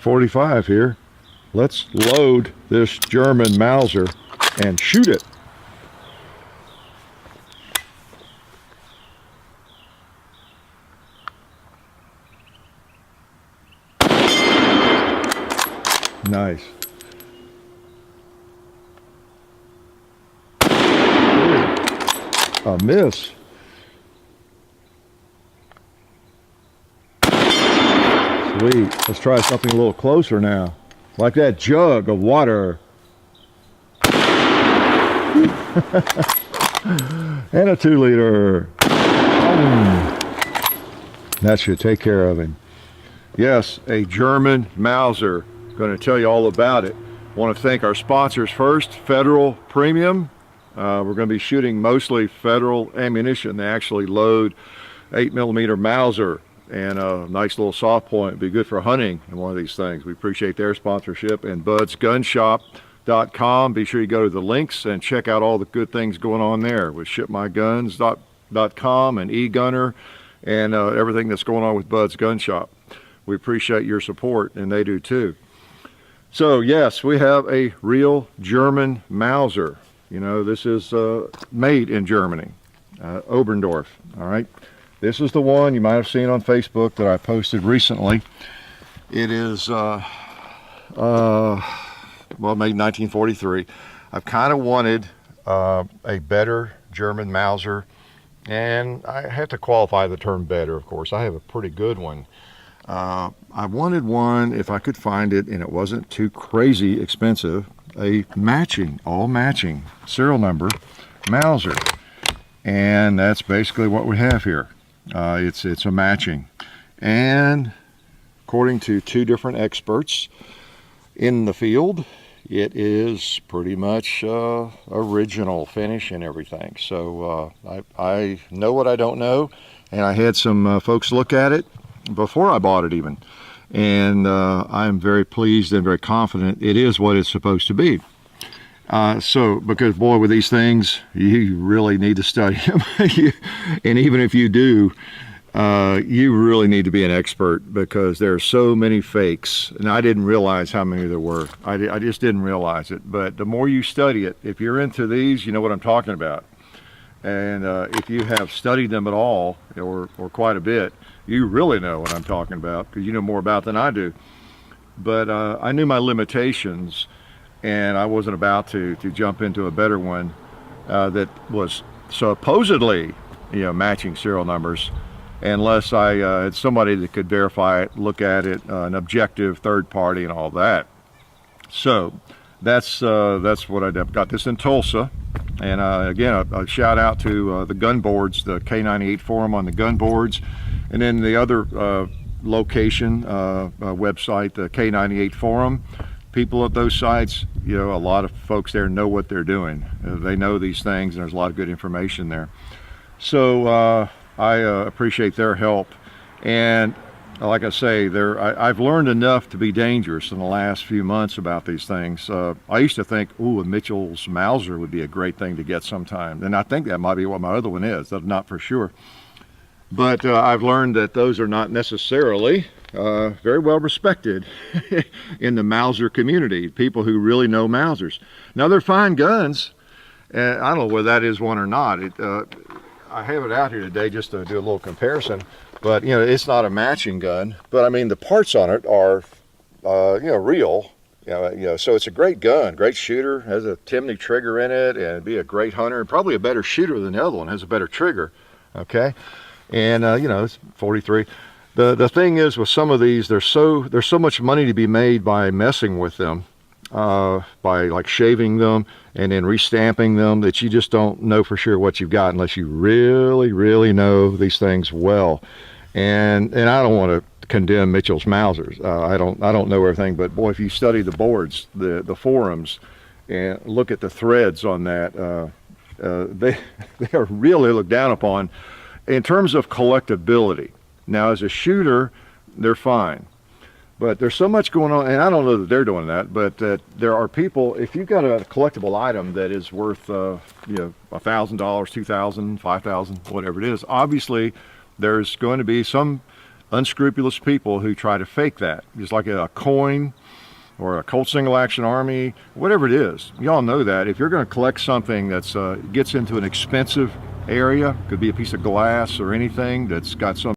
45 here. Let's load this German Mauser and shoot it. Nice. A miss. Sweet. Let's try something a little closer now. Like that jug of water. And a 2-liter. That should take care of him. Yes, a German Mauser. Going to tell you all about it. Want to thank our sponsors first, Federal Premium. We're going to be shooting mostly Federal ammunition. They actually load 8mm Mauser and a nice little soft point. Be good for hunting in one of these things. We appreciate their sponsorship. And budsgunshop.com. Be sure you go to the links and check out all the good things going on there with shipmyguns.com and eGunner and everything that's going on with Bud's Gun Shop. We appreciate your support, and they do too. So yes, we have a real German Mauser. You know, this is made in Germany, Oberndorf. All right, this is the one you might have seen on Facebook that I posted recently. It is well, made in 1943. I've kind of wanted a better German Mauser, and I have to qualify the term better, of course. I have a pretty good one. I wanted one, if I could find it, and it wasn't too crazy expensive, a matching, all matching serial number Mauser. And that's basically what we have here. It's a matching. And according to 2 different experts in the field, it is pretty much original finish and everything. So I know what I don't know, and I had some folks look at it before I bought it even, and I'm very pleased and very confident it is what it's supposed to be. So because boy, with these things you really need to study them. And even if you do, you really need to be an expert, because there are so many fakes, and I didn't realize how many there were. I just didn't realize it. But the more you study it, if you're into these, you know what I'm talking about. And if you have studied them at all, or quite a bit, you really know what I'm talking about, because you know more about than I do. But I knew my limitations, and I wasn't about to jump into a better one that was supposedly, you know, matching serial numbers, unless I had somebody that could verify it, look at it, an objective third party and all that. So that's what I did. Got this in Tulsa. And again, a shout out to the gun boards, the K98 forum on the gun boards, and then the other location website, the K98 forum. People at those sites, you know, a lot of folks there know what they're doing. They know these things, and there's a lot of good information there. So I appreciate their help. And like I say, I've learned enough to be dangerous in the last few months about these things. I used to think, ooh, a Mitchell's Mauser would be a great thing to get sometime. And I think that might be what my other one is, not for sure. But I've learned that those are not necessarily very well respected in the Mauser community, people who really know Mausers. Now, they're fine guns, and I don't know whether that is one or not. I have it out here today just to do a little comparison, but you know, it's not a matching gun, but I mean, the parts on it are you know, real. You know, so it's a great gun, great shooter, has a Timney trigger in it, and be a great hunter, and probably a better shooter than the other one, has a better trigger. Okay, and you know, it's 43. The thing is, with some of these, there's so much money to be made by messing with them, by like shaving them and then restamping them, that you just don't know for sure what you've got unless you really know these things well. And I don't want to condemn Mitchell's Mausers. I don't know everything, but boy, if you study the boards, the forums, and look at the threads on that, they are really looked down upon in terms of collectability. Now, as a shooter, they're fine, but there's so much going on, and I don't know that they're doing that, but there are people, if you've got a collectible item that is worth you know, $1,000, $2,000, $5,000, whatever it is, obviously there's going to be some unscrupulous people who try to fake that. Just like a coin or a Colt Single Action Army, whatever it is. Y'all know that if you're going to collect something that's gets into an expensive area, could be a piece of glass or anything that's got some